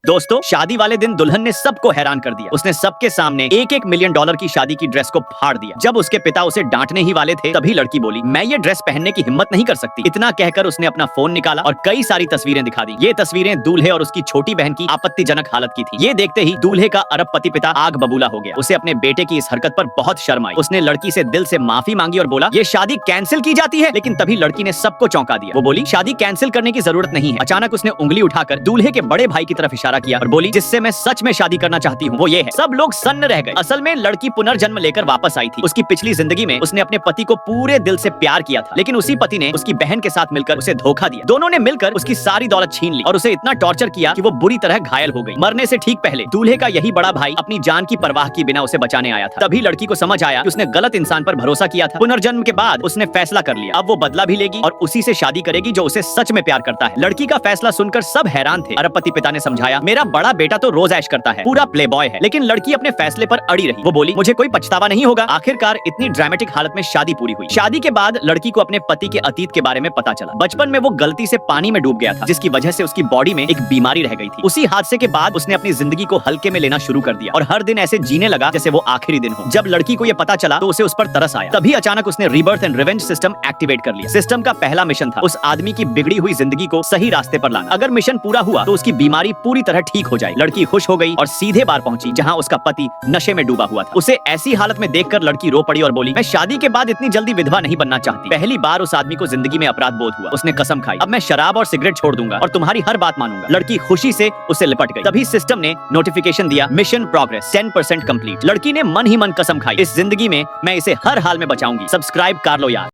दोस्तों, शादी वाले दिन दुल्हन ने सबको हैरान कर दिया। उसने सबके सामने $1-1 मिलियन की शादी की ड्रेस को फाड़ दिया। जब उसके पिता उसे डांटने ही वाले थे, तभी लड़की बोली, मैं ये ड्रेस पहनने की हिम्मत नहीं कर सकती। इतना कहकर उसने अपना फोन निकाला और कई सारी तस्वीरें दिखा दी। ये तस्वीरें दूल्हे और उसकी छोटी बहन की आपत्तिजनक हालत की थी। ये देखते ही दूल्हे का अरबपति पिता आग बबूला हो गया। उसे अपने बेटे की इस हरकत पर बहुत शर्म आई। उसने लड़की से दिल से माफी मांगी और बोला, ये शादी कैंसिल की जाती है। लेकिन तभी लड़की ने सबको चौंका दिया। वो बोली, शादी कैंसिल करने की जरूरत नहीं है। अचानक उसने उंगली उठाकर दूल्हे के बड़े भाई की तरफ इशारा किया और बोली, जिससे मैं सच में शादी करना चाहती हूँ वो ये है। सब लोग सन्न रह गए। असल में लड़की पुनर्जन्म लेकर वापस आई थी। उसकी पिछली जिंदगी में उसने अपने पति को पूरे दिल से प्यार किया था, लेकिन उसी पति ने उसकी बहन के साथ मिलकर उसे धोखा दिया। दोनों ने मिलकर उसकी सारी दौलत छीन ली और उसे इतना टॉर्चर किया कि वो बुरी तरह घायल हो गई। मरने से ठीक पहले दूल्हे का यही बड़ा भाई अपनी जान की परवाह की बिना उसे बचाने आया था। तभी लड़की को समझ आया कि उसने गलत इंसान पर भरोसा किया था। पुनर्जन्म के बाद उसने फैसला कर लिया, अब वो बदला भी लेगी और उसी से शादी करेगी जो उसे सच में प्यार करता है। लड़की का फैसला सुनकर सब हैरान थे। अरबपति पिता ने समझाया, मेरा बड़ा बेटा तो रोज ऐश करता है, पूरा प्लेबॉय है। लेकिन लड़की अपने फैसले पर अड़ी रही। वो बोली, मुझे कोई पछतावा नहीं होगा। आखिरकार इतनी ड्रामेटिक हालत में शादी पूरी हुई। शादी के बाद लड़की को अपने पति के अतीत के बारे में पता चला। बचपन में वो गलती से पानी में डूब गया था, जिसकी वजह से उसकी बॉडी में एक बीमारी रह गई थी। उसी हादसे के बाद उसने अपनी जिंदगी को हल्के में लेना शुरू कर दिया और हर दिन ऐसे जीने लगा जैसे वो आखिरी दिन हो। जब लड़की को ये पता चला तो उसे उस पर तरस आया। तभी अचानक उसने rebirth and revenge system activate कर लिया। सिस्टम का पहला मिशन था उस आदमी की बिगड़ी हुई जिंदगी को सही रास्ते पर लाना। अगर मिशन पूरा हुआ तो उसकी बीमारी पूरी तरह ठीक हो जाए। लड़की खुश हो गई और सीधे बार पहुंची जहां उसका पति नशे में डूबा हुआ था। उसे ऐसी हालत में देखकर लड़की रो पड़ी और बोली, मैं शादी के बाद इतनी जल्दी विधवा नहीं बनना चाहती। पहली बार उस आदमी को जिंदगी में अपराध बोध हुआ। उसने कसम खाई, अब मैं शराब और सिगरेट छोड़ दूंगा और तुम्हारी हर बात मानूंगा। लड़की खुशी से उसे लिपट गई। तभी सिस्टम ने नोटिफिकेशन दिया, मिशन प्रोग्रेस 10% कंप्लीट। लड़की ने मन ही मन कसम खाई, इस जिंदगी में मैं इसे हर हाल में बचाऊंगी। सब्सक्राइब कर लो यार।